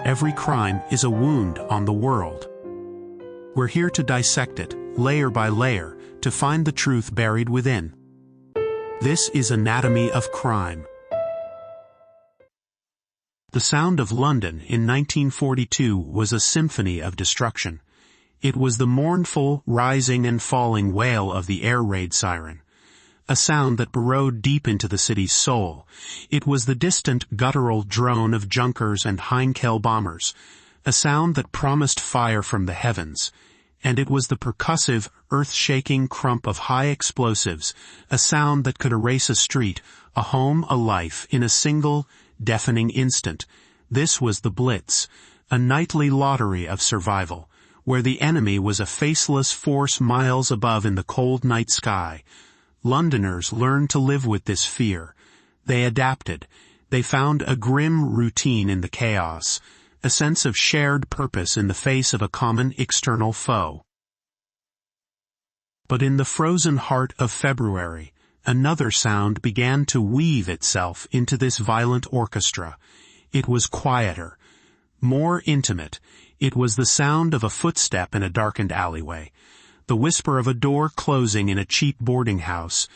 Every crime is a wound on the world. We're here to dissect it, layer by layer, to find the truth buried within. This is Anatomy of Crime. The sound of London in 1942 was a symphony of destruction. It was the mournful, rising and falling wail of the air raid siren, a sound that burrowed deep into the city's soul. It was the distant guttural drone of Junkers and Heinkel bombers, a sound that promised fire from the heavens. And it was the percussive, earth-shaking crump of high explosives, a sound that could erase a street, a home, a life, in a single, deafening instant. This was the Blitz, a nightly lottery of survival, where the enemy was a faceless force miles above in the cold night sky. Londoners learned to live with this fear. They adapted. They found a grim routine in the chaos, a sense of shared purpose in the face of a common external foe. But in the frozen heart of February, another sound began to weave itself into this violent orchestra. It was quieter, more intimate. It was the sound of a footstep in a darkened alleyway, the whisper of a door closing in a cheap boarding house,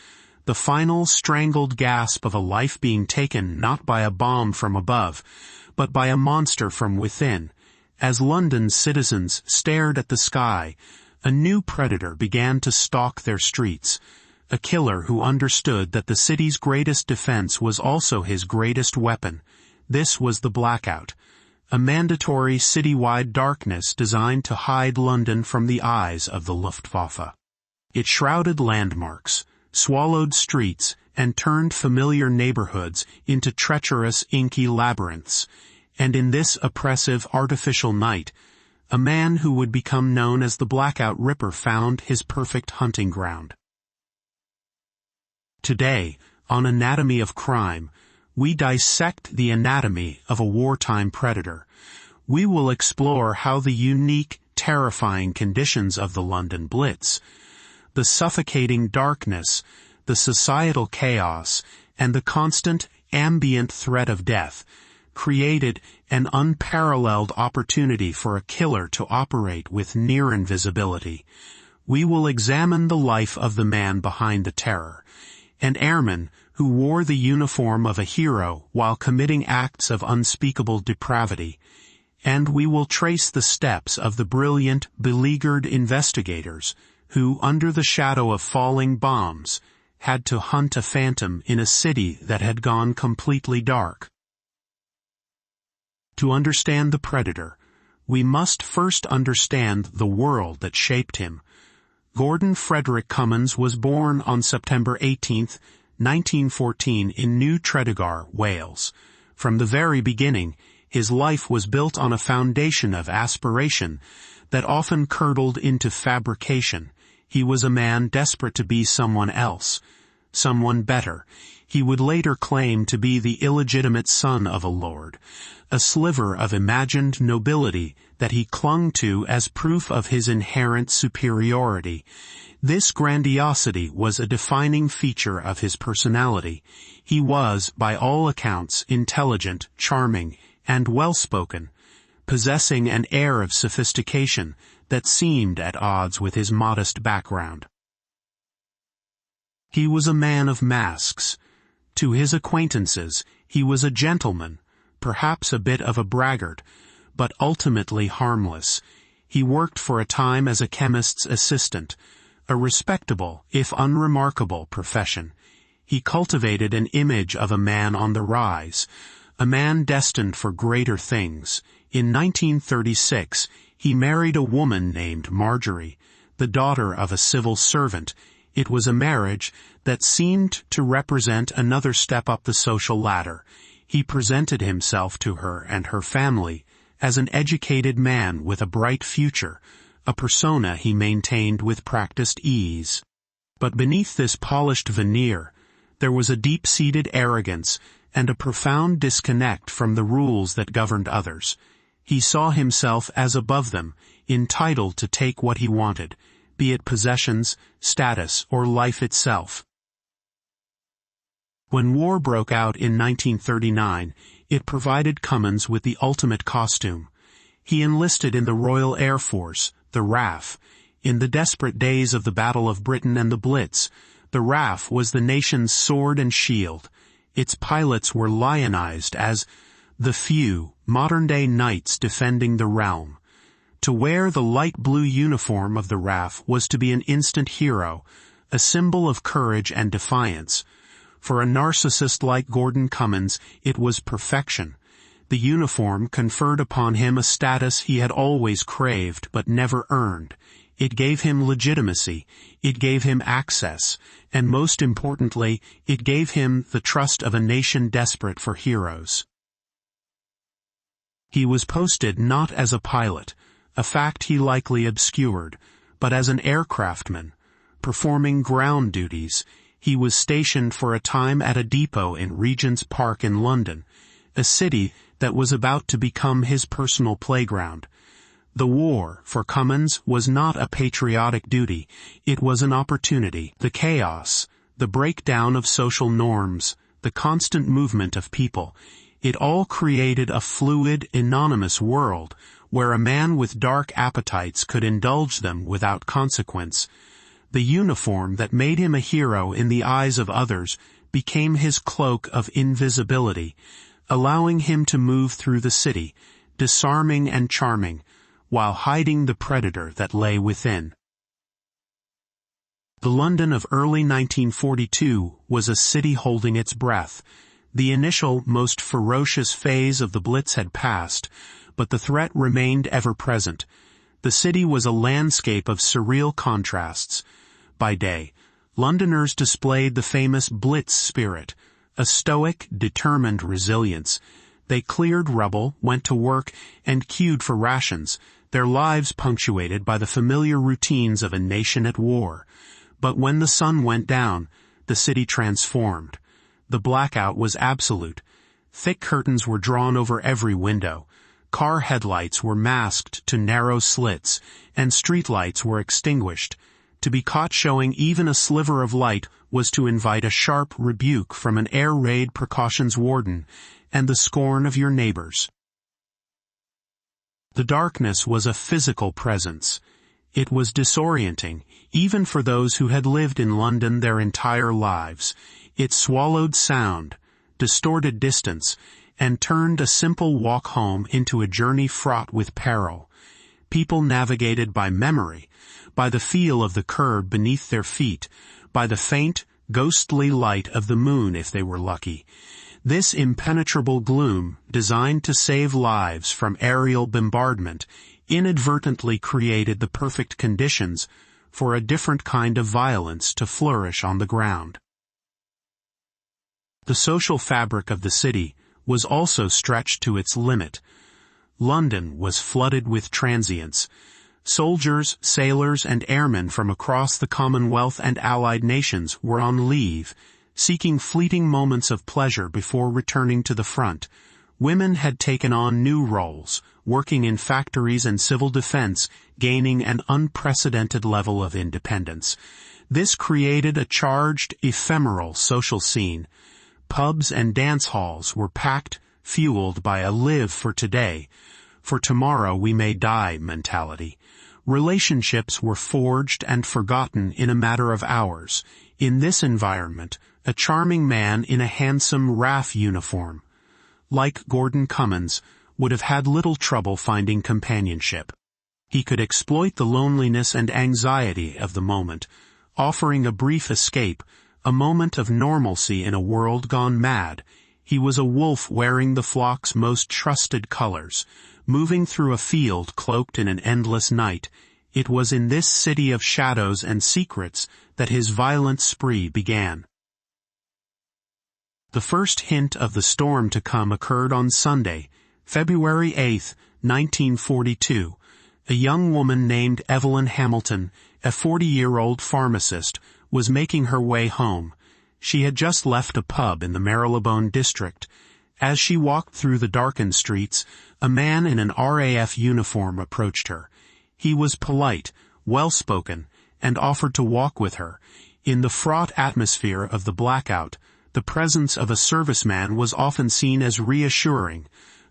the final strangled gasp of a life being taken not by a bomb from above, but by a monster from within. As London's citizens stared at the sky, a new predator began to stalk their streets, a killer who understood that the city's greatest defense was also his greatest weapon. This was the blackout, a mandatory citywide darkness designed to hide London from the eyes of the Luftwaffe. It shrouded landmarks, swallowed streets, and turned familiar neighborhoods into treacherous, inky labyrinths. And in this oppressive, artificial night, a man who would become known as the Blackout Ripper found his perfect hunting ground. Today, on Anatomy of Crime, we dissect the anatomy of a wartime predator. We will explore how the unique, terrifying conditions of the London Blitz, the suffocating darkness, the societal chaos, and the constant, ambient threat of death created an unparalleled opportunity for a killer to operate with near invisibility. We will examine the life of the man behind the terror, an airman who wore the uniform of a hero while committing acts of unspeakable depravity, and we will trace the steps of the brilliant, beleaguered investigators who, under the shadow of falling bombs, had to hunt a phantom in a city that had gone completely dark. To understand the predator, we must first understand the world that shaped him. Gordon Frederick Cummins was born on September 18, 1914 in New Tredegar, Wales. From the very beginning, his life was built on a foundation of aspiration that often curdled into fabrication. He was a man desperate to be someone else, someone better. He would later claim to be the illegitimate son of a lord, a sliver of imagined nobility that he clung to as proof of his inherent superiority. This grandiosity was a defining feature of his personality. He was, by all accounts, intelligent, charming, and well-spoken, possessing an air of sophistication that seemed at odds with his modest background. He was a man of masks. To his acquaintances, he was a gentleman, perhaps a bit of a braggart, but ultimately harmless. He worked for a time as a chemist's assistant, a respectable, if unremarkable, profession. He cultivated an image of a man on the rise, a man destined for greater things. In 1936, he married a woman named Marjorie, the daughter of a civil servant. It was a marriage that seemed to represent another step up the social ladder. He presented himself to her and her family as an educated man with a bright future, a persona he maintained with practiced ease. But beneath this polished veneer, there was a deep-seated arrogance and a profound disconnect from the rules that governed others. He saw himself as above them, entitled to take what he wanted, be it possessions, status, or life itself. When war broke out in 1939, It provided Cummins with the ultimate costume. He enlisted in the Royal Air Force, the RAF. In the desperate days of the Battle of Britain and the Blitz, the RAF was the nation's sword and shield. Its pilots were lionized as the few, modern-day knights defending the realm. To wear the light blue uniform of the RAF was to be an instant hero, a symbol of courage and defiance. For a narcissist like Gordon Cummins, it was perfection. The uniform conferred upon him a status he had always craved but never earned. It gave him legitimacy, it gave him access, and most importantly, it gave him the trust of a nation desperate for heroes. He was posted not as a pilot, a fact he likely obscured, but as an aircraftman. Performing ground duties, he was stationed for a time at a depot in Regent's Park in London, a city that was about to become his personal playground. The war, for Cummins, was not a patriotic duty, it was an opportunity. The chaos, the breakdown of social norms, the constant movement of people, it all created a fluid, anonymous world where a man with dark appetites could indulge them without consequence. The uniform that made him a hero in the eyes of others became his cloak of invisibility, allowing him to move through the city, disarming and charming, while hiding the predator that lay within. The London of early 1942 was a city holding its breath. The initial, most ferocious phase of the Blitz had passed, but the threat remained ever present. The city was a landscape of surreal contrasts. By day, Londoners displayed the famous Blitz spirit, a stoic, determined resilience. They cleared rubble, went to work, and queued for rations, their lives punctuated by the familiar routines of a nation at war. But when the sun went down, the city transformed. The blackout was absolute. Thick curtains were drawn over every window. Car headlights were masked to narrow slits, and streetlights were extinguished. To be caught showing even a sliver of light was to invite a sharp rebuke from an air raid precautions warden, and the scorn of your neighbors. The darkness was a physical presence. It was disorienting, even for those who had lived in London their entire lives. It swallowed sound, distorted distance, and turned a simple walk home into a journey fraught with peril. People navigated by memory, by the feel of the curb beneath their feet, by the faint, ghostly light of the moon if they were lucky. This impenetrable gloom, designed to save lives from aerial bombardment, inadvertently created the perfect conditions for a different kind of violence to flourish on the ground. The social fabric of the city was also stretched to its limit. London was flooded with transients. Soldiers, sailors, and airmen from across the Commonwealth and allied nations were on leave, seeking fleeting moments of pleasure before returning to the front. Women had taken on new roles, working in factories and civil defense, gaining an unprecedented level of independence. This created a charged, ephemeral social scene. Pubs and dance halls were packed, fueled by a live for today, for tomorrow we may die mentality. Relationships were forged and forgotten in a matter of hours. In this environment, a charming man in a handsome RAF uniform, like Gordon Cummins, would have had little trouble finding companionship. He could exploit the loneliness and anxiety of the moment, offering a brief escape, a moment of normalcy in a world gone mad. He was a wolf wearing the flock's most trusted colors, moving through a field cloaked in an endless night. It was in this city of shadows and secrets that his violent spree began. The first hint of the storm to come occurred on Sunday, February 8, 1942. A young woman named Evelyn Hamilton, a 40-year-old pharmacist, was making her way home. She had just left a pub in the Marylebone district. As she walked through the darkened streets, a man in an RAF uniform approached her. He was polite, well-spoken, and offered to walk with her. In the fraught atmosphere of the blackout, The presence of a serviceman was often seen as reassuring,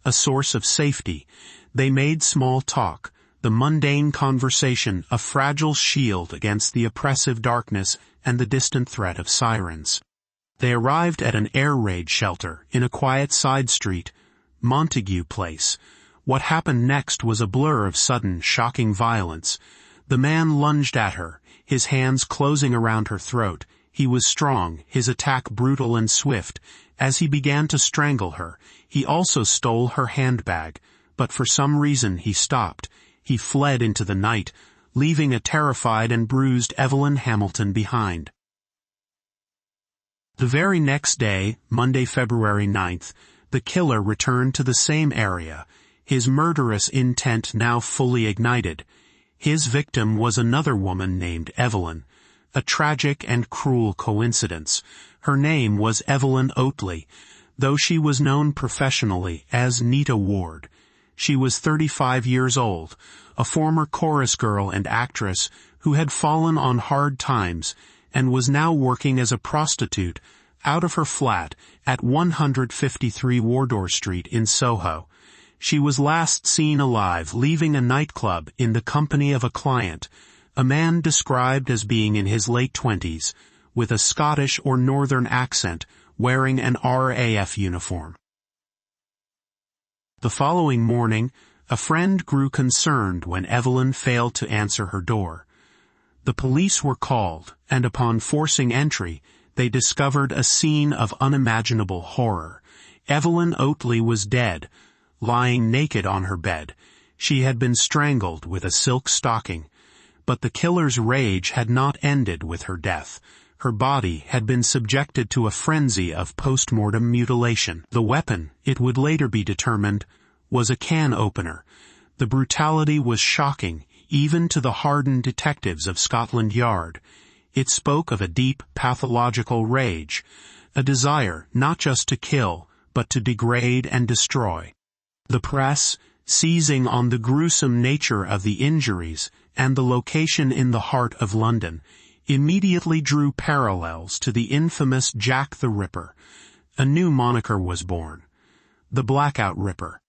a source of safety. They made small talk, the mundane conversation a fragile shield against the oppressive darkness and the distant threat of sirens. They arrived at an air raid shelter in a quiet side street, Montague Place. What happened next was a blur of sudden, shocking violence. The man lunged at her, his hands closing around her throat. He was strong, his attack brutal and swift. As he began to strangle her, he also stole her handbag, but for some reason he stopped. He fled into the night, leaving a terrified and bruised Evelyn Hamilton behind. The very next day, Monday, February 9th, the killer returned to the same area, his murderous intent now fully ignited. His victim was another woman named Evelyn. A tragic and cruel coincidence. Her name was Evelyn Oatley, though she was known professionally as Nita Ward. She was 35 years old, a former chorus girl and actress who had fallen on hard times and was now working as a prostitute out of her flat at 153 Wardour Street in Soho. She was last seen alive leaving a nightclub in the company of a client, a man described as being in his late 20s, with a Scottish or Northern accent, wearing an RAF uniform. The following morning, a friend grew concerned when Evelyn failed to answer her door. The police were called, and upon forcing entry, they discovered a scene of unimaginable horror. Evelyn Oatley was dead, lying naked on her bed. She had been strangled with a silk stocking. But the killer's rage had not ended with her death. Her body had been subjected to a frenzy of post-mortem mutilation. The weapon, it would later be determined, was a can opener. The brutality was shocking, even to the hardened detectives of Scotland Yard. It spoke of a deep, pathological rage, a desire not just to kill, but to degrade and destroy. The press, seizing on the gruesome nature of the injuries and the location in the heart of London, immediately drew parallels to the infamous Jack the Ripper. A new moniker was born, the Blackout Ripper.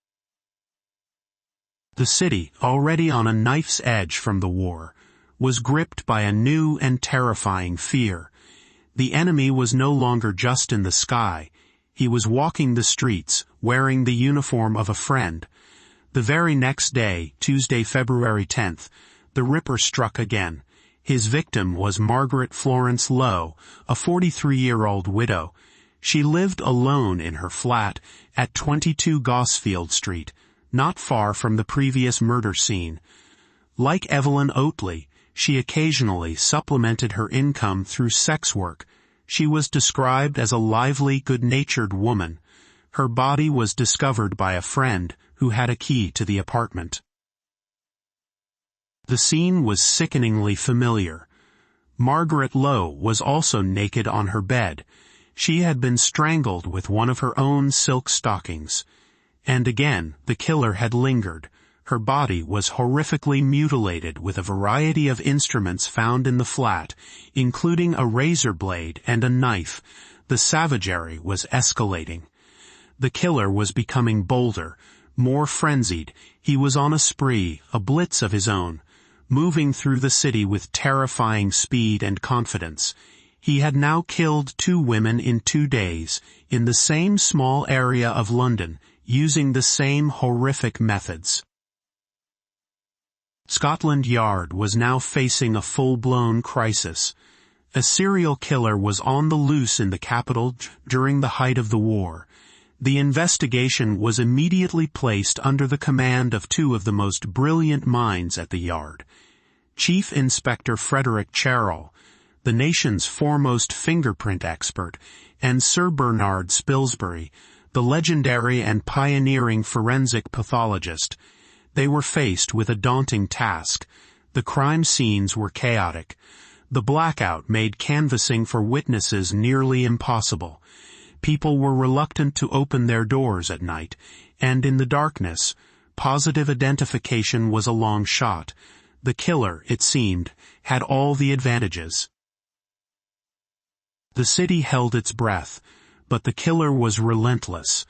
The city, already on a knife's edge from the war, was gripped by a new and terrifying fear. The enemy was no longer just in the sky. He was walking the streets, wearing the uniform of a friend. The very next day, Tuesday, February 10th, the Ripper struck again. His victim was Margaret Florence Lowe, a 43-year-old widow. She lived alone in her flat at 22 Gosfield Street, not far from the previous murder scene. Like Evelyn Oatley, she occasionally supplemented her income through sex work. She was described as a lively, good-natured woman. Her body was discovered by a friend who had a key to the apartment. The scene was sickeningly familiar. Margaret Lowe was also naked on her bed. She had been strangled with one of her own silk stockings. And again, the killer had lingered. Her body was horrifically mutilated with a variety of instruments found in the flat, including a razor blade and a knife. The savagery was escalating. The killer was becoming bolder, more frenzied. He was on a spree, a blitz of his own, moving through the city with terrifying speed and confidence. He had now killed 2 women in 2 days, in the same small area of London, using the same horrific methods. Scotland Yard was now facing a full-blown crisis. A serial killer was on the loose in the capital during the height of the war. The investigation was immediately placed under the command of 2 of the most brilliant minds at the Yard. Chief Inspector Frederick Charroll, the nation's foremost fingerprint expert, and Sir Bernard Spilsbury, the legendary and pioneering forensic pathologist. They were faced with a daunting task. The crime scenes were chaotic. The blackout made canvassing for witnesses nearly impossible. People were reluctant to open their doors at night, and in the darkness, positive identification was a long shot. The killer, it seemed, had all the advantages. The city held its breath. but the killer was relentless.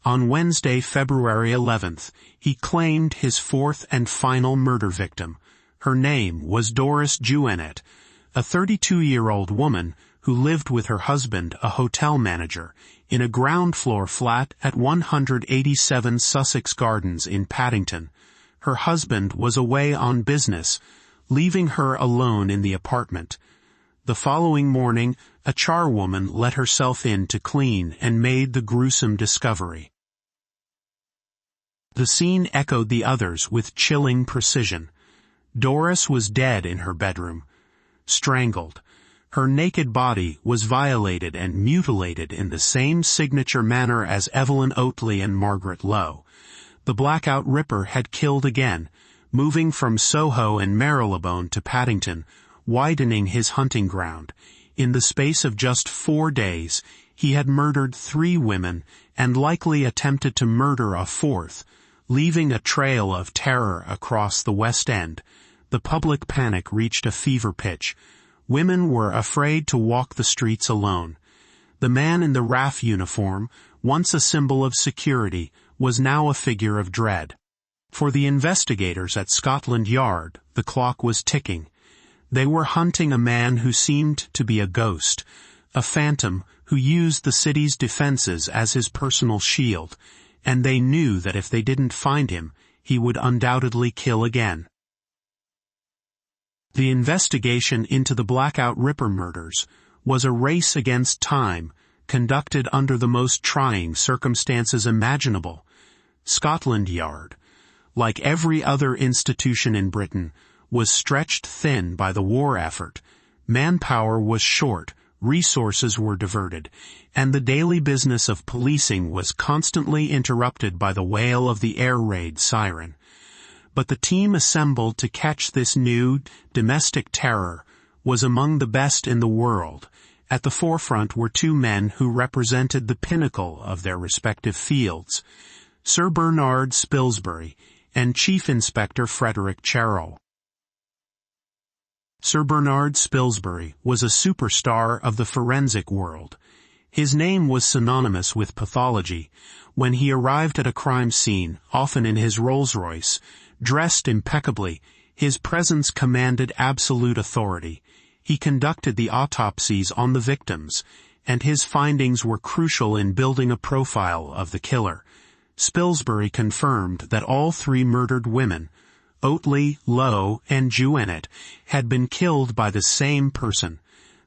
On Wednesday, February 11th, he claimed his fourth and final murder victim. Her name was Doris Juanet, a 32-year-old woman who lived with her husband, a hotel manager, in a ground-floor flat at 187 Sussex Gardens in Paddington. Her husband was away on business, leaving her alone in the apartment. The following morning, a charwoman let herself in to clean and made the gruesome discovery. The scene echoed the others with chilling precision. Doris was dead in her bedroom, strangled. Her naked body was violated and mutilated in the same signature manner as Evelyn Oatley and Margaret Lowe. The Blackout Ripper had killed again, moving from Soho and Marylebone to Paddington, widening his hunting ground. In the space of just 4 days, he had murdered 3 women and likely attempted to murder a 4th, leaving a trail of terror across the West End. The public panic reached a fever pitch. Women were afraid to walk the streets alone. The man in the RAF uniform, once a symbol of security, was now a figure of dread. For the investigators at Scotland Yard, the clock was ticking. They were hunting a man who seemed to be a ghost, a phantom who used the city's defenses as his personal shield, and they knew that if they didn't find him, he would undoubtedly kill again. The investigation into the Blackout Ripper murders was a race against time, conducted under the most trying circumstances imaginable. Scotland Yard, like every other institution in Britain, was stretched thin by the war effort. Manpower was short, resources were diverted, and the daily business of policing was constantly interrupted by the wail of the air raid siren. But the team assembled to catch this new, domestic terror was among the best in the world. At the forefront were 2 men who represented the pinnacle of their respective fields, Sir Bernard Spilsbury and Chief Inspector Frederick Charroll. Sir Bernard Spilsbury was a superstar of the forensic world. His name was synonymous with pathology. When he arrived at a crime scene, often in his Rolls-Royce, dressed impeccably, his presence commanded absolute authority. He conducted the autopsies on the victims, and his findings were crucial in building a profile of the killer. Spilsbury confirmed that all 3 murdered women, Oatley, Lowe, and Juanet, had been killed by the same person.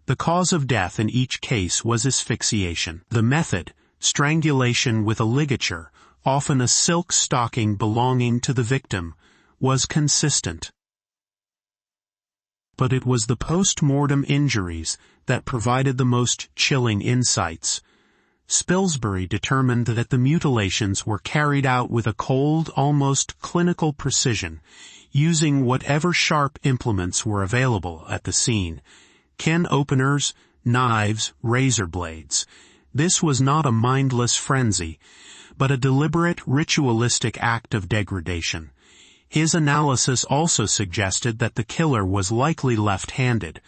The cause of death in each case was asphyxiation. The method, strangulation with a ligature, often a silk stocking belonging to the victim, was consistent. But it was the post-mortem injuries that provided the most chilling insights. Spilsbury determined that the mutilations were carried out with a cold, almost clinical precision, using whatever sharp implements were available at the scene: can openers, knives, razor blades. This was not a mindless frenzy, but a deliberate, ritualistic act of degradation. His analysis also suggested that the killer was likely left-handed,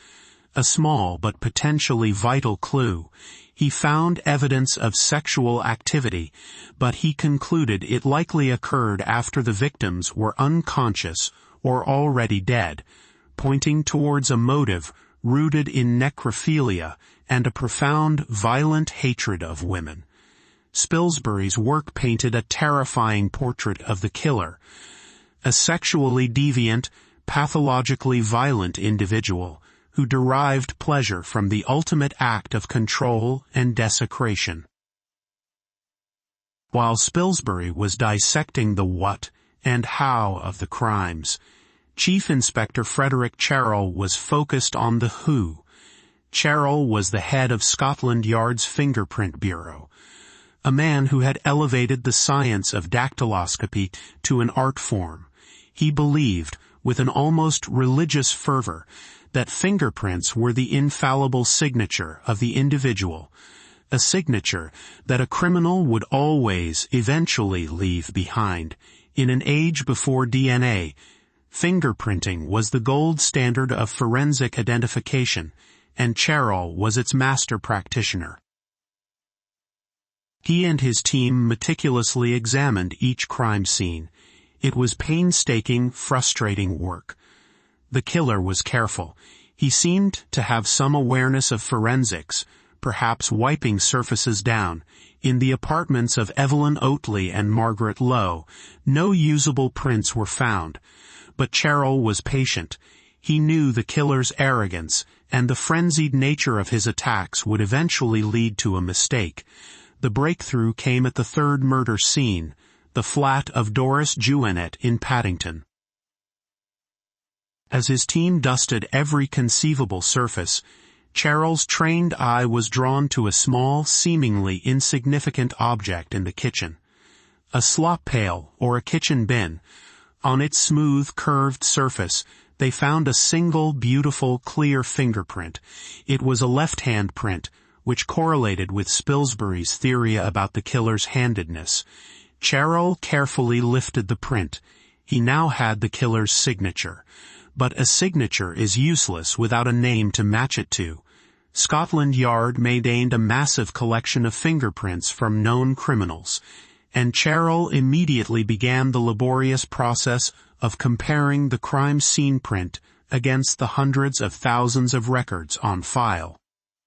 a small but potentially vital clue. He found evidence of sexual activity, but he concluded it likely occurred after the victims were unconscious or already dead, pointing towards a motive rooted in necrophilia and a profound, violent hatred of women. Spilsbury's work painted a terrifying portrait of the killer, a sexually deviant, pathologically violent individual who derived pleasure from the ultimate act of control and desecration. While Spilsbury was dissecting the what and how of the crimes, Chief Inspector Frederick Charroll was focused on the who. Charroll was the head of Scotland Yard's Fingerprint Bureau, a man who had elevated the science of dactyloscopy to an art form. He believed, with an almost religious fervor, that fingerprints were the infallible signature of the individual, a signature that a criminal would always, eventually leave behind. In an age before DNA, fingerprinting was the gold standard of forensic identification, and Charroll was its master practitioner. He and his team meticulously examined each crime scene. It was painstaking, frustrating work. The killer was careful. He seemed to have some awareness of forensics, perhaps wiping surfaces down. In the apartments of Evelyn Oatley and Margaret Lowe, no usable prints were found. But Cheryl was patient. He knew the killer's arrogance, and the frenzied nature of his attacks would eventually lead to a mistake. The breakthrough came at the third murder scene, the flat of Doris Juanet in Paddington. As his team dusted every conceivable surface, Cheryl's trained eye was drawn to a small, seemingly insignificant object in the kitchen. A slop pail or a kitchen bin. On its smooth, curved surface, they found a single, beautiful, clear fingerprint. It was a left-hand print, which correlated with Spilsbury's theory about the killer's handedness. Cheryl carefully lifted the print. He now had the killer's signature. But a signature is useless without a name to match it to. Scotland Yard maintained a massive collection of fingerprints from known criminals, and Cheryl immediately began the laborious process of comparing the crime scene print against the hundreds of thousands of records on file.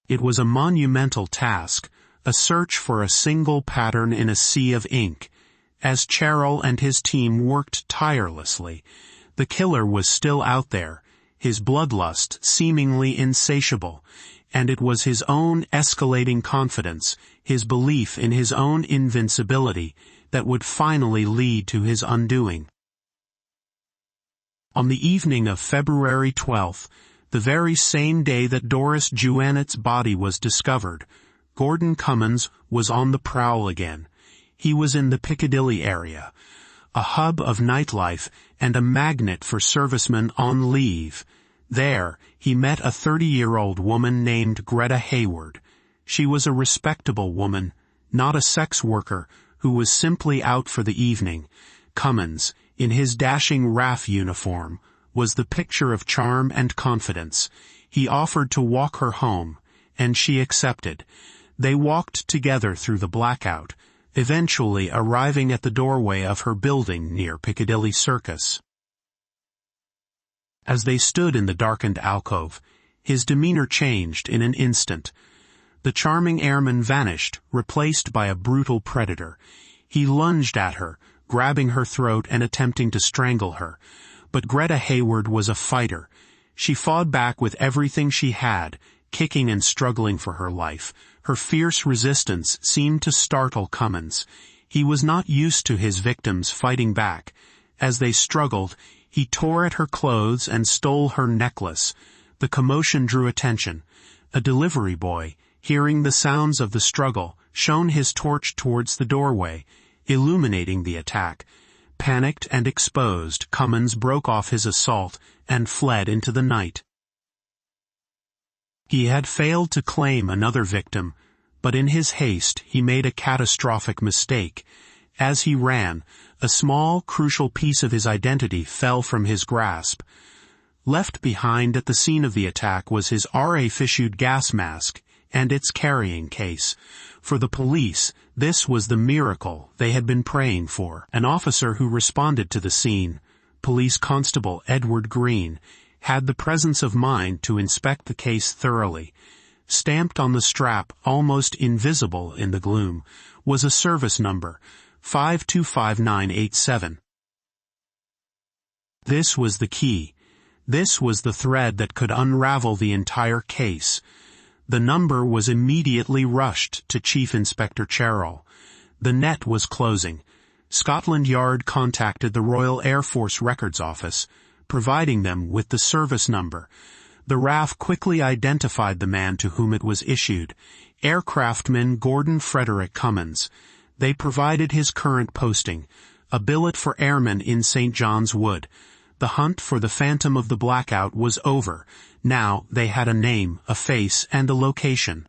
It was a monumental task, a search for a single pattern in a sea of ink. As Cheryl and his team worked tirelessly, the killer was still out there, his bloodlust seemingly insatiable, and it was his own escalating confidence, his belief in his own invincibility, that would finally lead to his undoing. On the evening of February 12th, the very same day that Doris Juanet's body was discovered, Gordon Cummins was on the prowl again. He was in the Piccadilly area, a hub of nightlife and a magnet for servicemen on leave. There, he met a 30-year-old woman named Greta Hayward. She was a respectable woman, not a sex worker, who was simply out for the evening. Cummins, in his dashing RAF uniform, was the picture of charm and confidence. He offered to walk her home, and she accepted. They walked together through the blackout, eventually arriving at the doorway of her building near Piccadilly Circus. As they stood in the darkened alcove, his demeanor changed in an instant. The charming airman vanished, replaced by a brutal predator. He lunged at her, grabbing her throat and attempting to strangle her. But Greta Hayward was a fighter. She fought back with everything she had, kicking and struggling for her life. Her fierce resistance seemed to startle Cummins. He was not used to his victims fighting back. As they struggled, he tore at her clothes and stole her necklace. The commotion drew attention. A delivery boy, hearing the sounds of the struggle, shone his torch towards the doorway, illuminating the attack. Panicked and exposed, Cummins broke off his assault and fled into the night. He had failed to claim another victim, but in his haste he made a catastrophic mistake. As he ran, a small, crucial piece of his identity fell from his grasp. Left behind at the scene of the attack was his RA-issued gas mask and its carrying case. For the police, this was the miracle they had been praying for. An officer who responded to the scene, Police Constable Edward Green, had the presence of mind to inspect the case thoroughly. Stamped on the strap, almost invisible in the gloom, was a service number, 525987. This was the key. This was the thread that could unravel the entire case. The number was immediately rushed to Chief Inspector Cheryl. The net was closing. Scotland Yard contacted the Royal Air Force Records Office, providing them with the service number. The RAF quickly identified the man to whom it was issued, aircraftman Gordon Frederick Cummins. They provided his current posting, a billet for airmen in St. John's Wood. The hunt for the Phantom of the Blackout was over. Now they had a name, a face, and a location.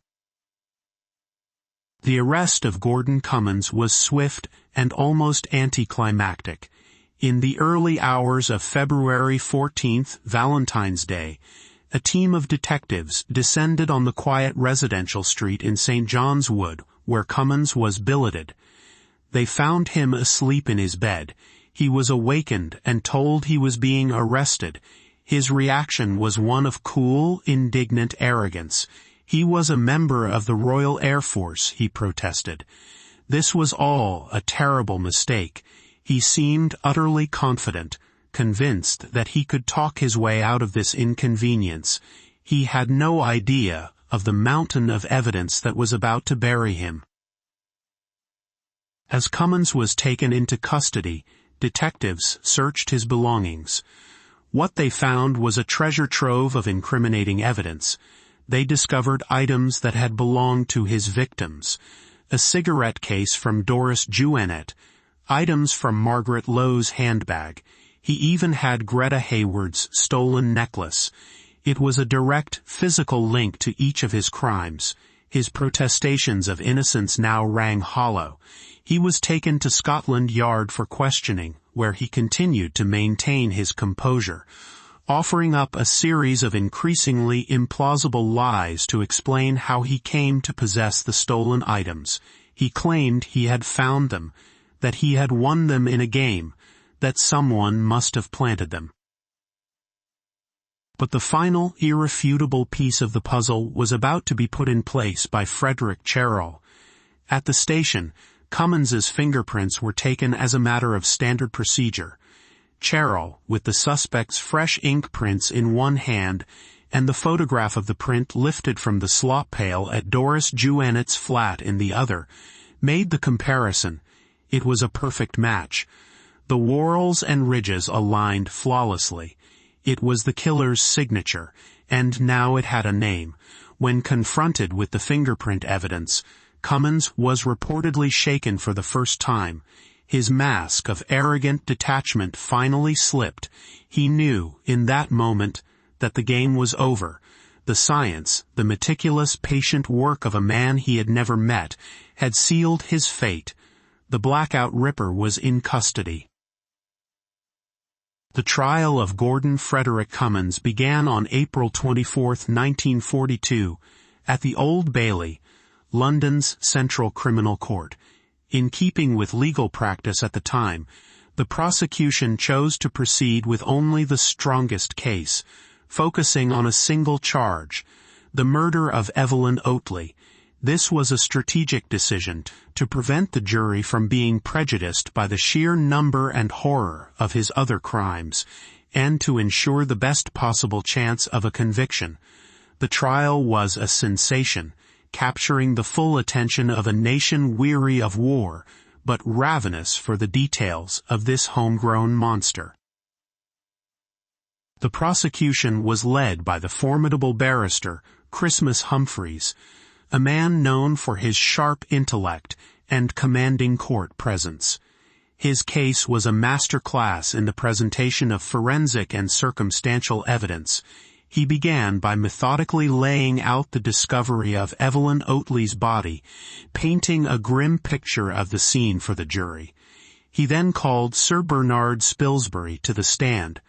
The arrest of Gordon Cummins was swift and almost anticlimactic. In the early hours of February 14th, Valentine's Day, a team of detectives descended on the quiet residential street in St. John's Wood where Cummins was billeted. They found him asleep in his bed. He was awakened and told he was being arrested. His reaction was one of cool, indignant arrogance. He was a member of the Royal Air Force, he protested. This was all a terrible mistake. He seemed utterly confident, convinced that he could talk his way out of this inconvenience. He had no idea of the mountain of evidence that was about to bury him. As Cummins was taken into custody, detectives searched his belongings. What they found was a treasure trove of incriminating evidence. They discovered items that had belonged to his victims. A cigarette case from Doris Juanet, items from Margaret Lowe's handbag. He even had Greta Hayward's stolen necklace. It was a direct physical link to each of his crimes. His protestations of innocence now rang hollow. He was taken to Scotland Yard for questioning, where he continued to maintain his composure, offering up a series of increasingly implausible lies to explain how he came to possess the stolen items. He claimed he had found them, that he had won them in a game, that someone must have planted them. But the final, irrefutable piece of the puzzle was about to be put in place by Frederick Cherrell. At the station, Cummins's fingerprints were taken as a matter of standard procedure. Cherrell, with the suspect's fresh ink prints in one hand and the photograph of the print lifted from the slop pail at Doris Juanet's flat in the other, made the comparison. It was a perfect match. The whorls and ridges aligned flawlessly. It was the killer's signature, and now it had a name. When confronted with the fingerprint evidence, Cummins was reportedly shaken for the first time. His mask of arrogant detachment finally slipped. He knew, in that moment, that the game was over. The science, the meticulous, patient work of a man he had never met, had sealed his fate. The Blackout Ripper was in custody. The trial of Gordon Frederick Cummins began on April 24, 1942, at the Old Bailey, London's Central Criminal Court. In keeping with legal practice at the time, the prosecution chose to proceed with only the strongest case, focusing on a single charge, the murder of Evelyn Oatley. This was a strategic decision to prevent the jury from being prejudiced by the sheer number and horror of his other crimes, and to ensure the best possible chance of a conviction. The trial was a sensation, capturing the full attention of a nation weary of war, but ravenous for the details of this homegrown monster. The prosecution was led by the formidable barrister, Christmas Humphreys, a man known for his sharp intellect and commanding court presence. His case was a master class in the presentation of forensic and circumstantial evidence. He began by methodically laying out the discovery of Evelyn Oatley's body, painting a grim picture of the scene for the jury. He then called Sir Bernard Spilsbury to the stand.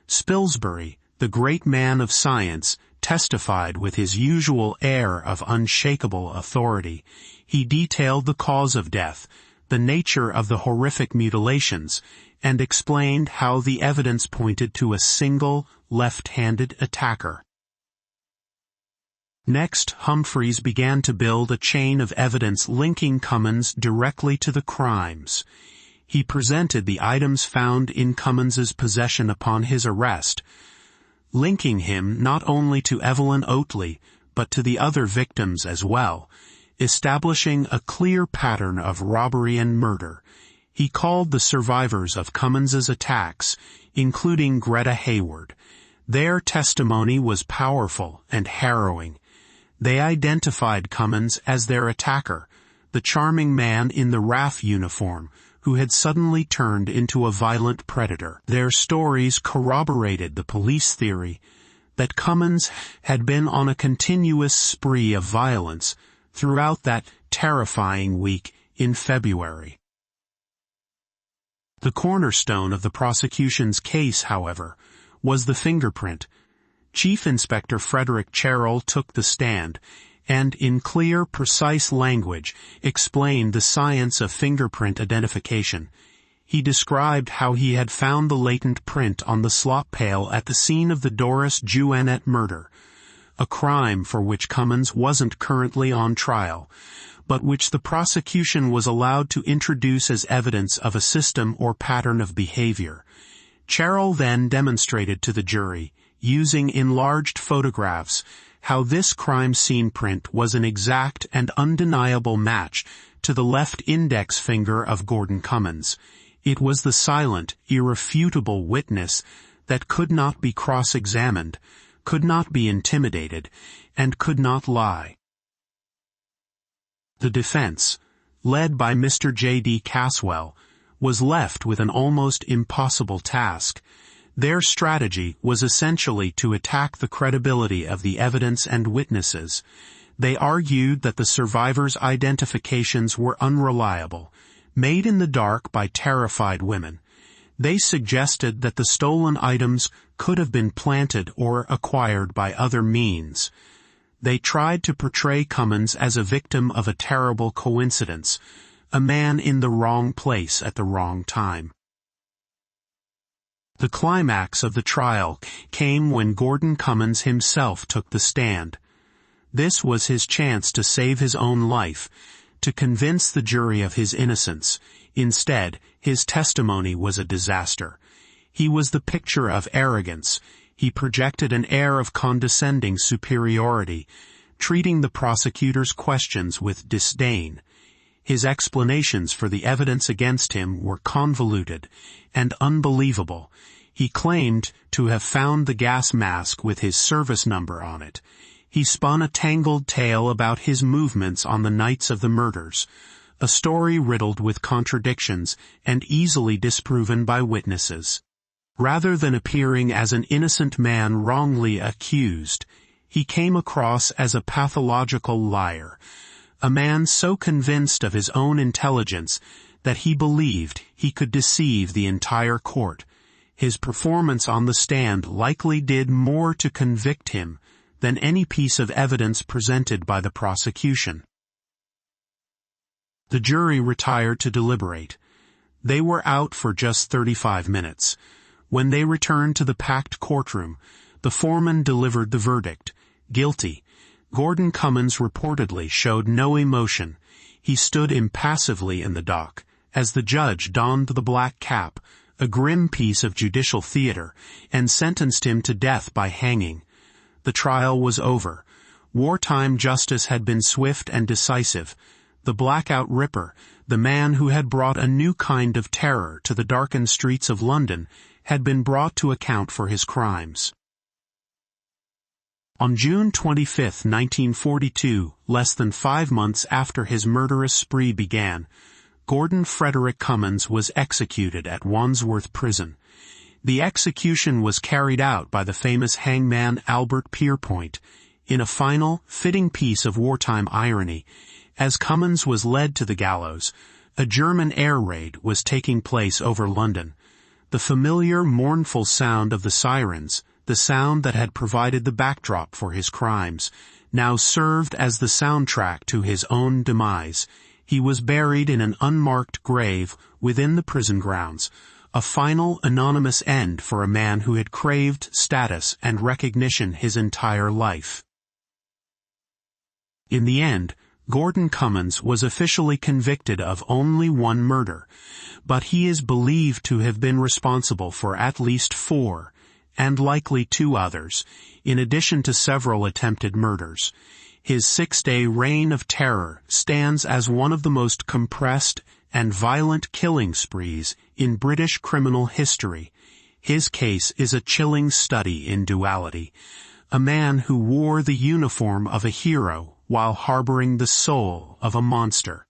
Spilsbury, the great man of science, testified with his usual air of unshakable authority. He detailed the cause of death, the nature of the horrific mutilations, and explained how the evidence pointed to a single, left-handed attacker. Next, Humphreys began to build a chain of evidence linking Cummins directly to the crimes. He presented the items found in Cummins's possession upon his arrest, linking him not only to Evelyn Oatley, but to the other victims as well, establishing a clear pattern of robbery and murder. He called the survivors of Cummins's attacks, including Greta Hayward. Their testimony was powerful and harrowing. They identified Cummins as their attacker, the charming man in the RAF uniform, who had suddenly turned into a violent predator. Their stories corroborated the police theory that Cummins had been on a continuous spree of violence throughout that terrifying week in February. The cornerstone of the prosecution's case, however, was the fingerprint. Chief Inspector Frederick Cherrell took the stand, and in clear, precise language explained the science of fingerprint identification. He described how he had found the latent print on the slop pail at the scene of the Doris Juanet murder, a crime for which Cummins wasn't currently on trial, but which the prosecution was allowed to introduce as evidence of a system or pattern of behavior. Cherrill then demonstrated to the jury, using enlarged photographs, how this crime scene print was an exact and undeniable match to the left index finger of Gordon Cummins. It was the silent, irrefutable witness that could not be cross-examined, could not be intimidated, and could not lie. The defense, led by Mr. J.D. Caswell, was left with an almost impossible task. Their strategy was essentially to attack the credibility of the evidence and witnesses. They argued that the survivors' identifications were unreliable, made in the dark by terrified women. They suggested that the stolen items could have been planted or acquired by other means. They tried to portray Cummins as a victim of a terrible coincidence, a man in the wrong place at the wrong time. The climax of the trial came when Gordon Cummins himself took the stand. This was his chance to save his own life, to convince the jury of his innocence. Instead, his testimony was a disaster. He was the picture of arrogance. He projected an air of condescending superiority, treating the prosecutor's questions with disdain. His explanations for the evidence against him were convoluted and unbelievable. He claimed to have found the gas mask with his service number on it. He spun a tangled tale about his movements on the nights of the murders, a story riddled with contradictions and easily disproven by witnesses. Rather than appearing as an innocent man wrongly accused, he came across as a pathological liar, a man so convinced of his own intelligence that he believed he could deceive the entire court. His performance on the stand likely did more to convict him than any piece of evidence presented by the prosecution. The jury retired to deliberate. They were out for just 35 minutes. When they returned to the packed courtroom, the foreman delivered the verdict, guilty. Gordon Cummins reportedly showed no emotion. He stood impassively in the dock as the judge donned the black cap, a grim piece of judicial theater, and sentenced him to death by hanging. The trial was over. Wartime justice had been swift and decisive. The Blackout Ripper, the man who had brought a new kind of terror to the darkened streets of London, had been brought to account for his crimes. On June 25, 1942, less than 5 months after his murderous spree began, Gordon Frederick Cummins was executed at Wandsworth Prison. The execution was carried out by the famous hangman Albert Pierpoint, in a final, fitting piece of wartime irony. As Cummins was led to the gallows, a German air raid was taking place over London. The familiar, mournful sound of the sirens, the sound that had provided the backdrop for his crimes, now served as the soundtrack to his own demise. He was buried in an unmarked grave within the prison grounds, a final anonymous end for a man who had craved status and recognition his entire life. In the end, Gordon Cummins was officially convicted of only one murder, but he is believed to have been responsible for at least 4, and likely 2 others, in addition to several attempted murders. His 6-day reign of terror stands as one of the most compressed and violent killing sprees in British criminal history. His case is a chilling study in duality. A man who wore the uniform of a hero while harboring the soul of a monster.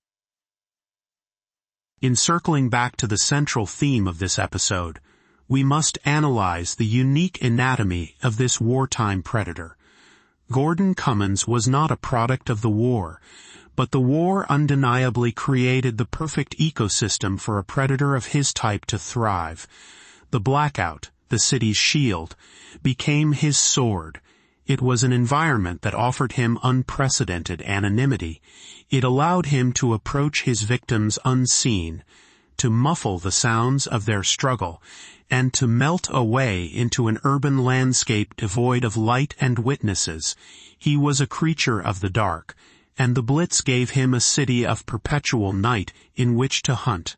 In circling back to the central theme of this episode, we must analyze the unique anatomy of this wartime predator. Gordon Cummins was not a product of the war, but the war undeniably created the perfect ecosystem for a predator of his type to thrive. The blackout, the city's shield, became his sword. It was an environment that offered him unprecedented anonymity. It allowed him to approach his victims unseen, to muffle the sounds of their struggle, and to melt away into an urban landscape devoid of light and witnesses. He was a creature of the dark, and the Blitz gave him a city of perpetual night in which to hunt.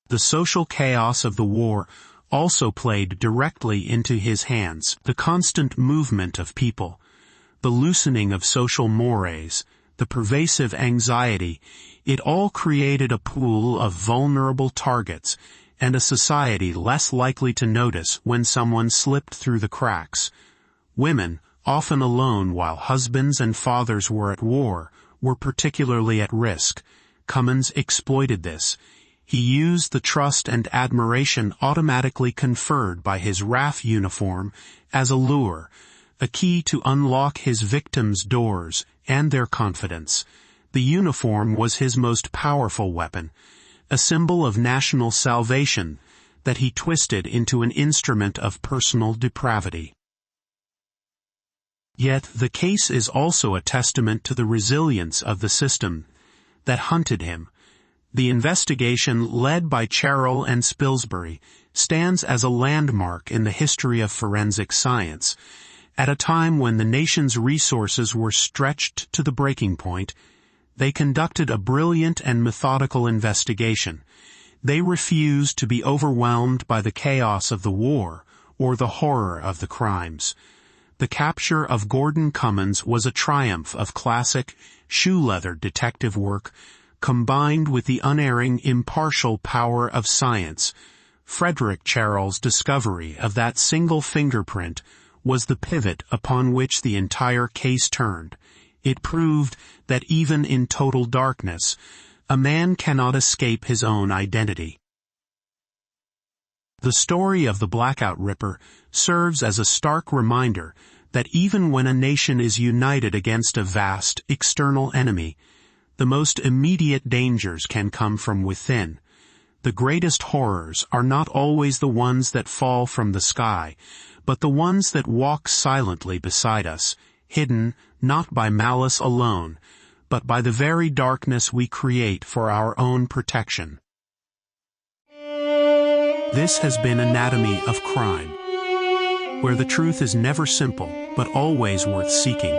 The social chaos of the war also played directly into his hands. The constant movement of people, the loosening of social mores, the pervasive anxiety, it all created a pool of vulnerable targets and a society less likely to notice when someone slipped through the cracks. Women, often alone while husbands and fathers were at war, were particularly at risk. Cummins exploited this. He used the trust and admiration automatically conferred by his RAF uniform as a lure, a key to unlock his victims' doors and their confidence. The uniform was his most powerful weapon, a symbol of national salvation that he twisted into an instrument of personal depravity. Yet the case is also a testament to the resilience of the system that hunted him. The investigation led by Charroll and Spilsbury stands as a landmark in the history of forensic science. At a time when the nation's resources were stretched to the breaking point, they conducted a brilliant and methodical investigation. They refused to be overwhelmed by the chaos of the war or the horror of the crimes. The capture of Gordon Cummins was a triumph of classic, shoe-leather detective work combined with the unerring, impartial power of science. Frederick Charroll's discovery of that single fingerprint was the pivot upon which the entire case turned. It proved that even in total darkness, a man cannot escape his own identity. The story of the Blackout Ripper serves as a stark reminder that even when a nation is united against a vast, external enemy, the most immediate dangers can come from within. The greatest horrors are not always the ones that fall from the sky, but the ones that walk silently beside us, hidden not by malice alone, but by the very darkness we create for our own protection. This has been Anatomy of Crime, where the truth is never simple, but always worth seeking.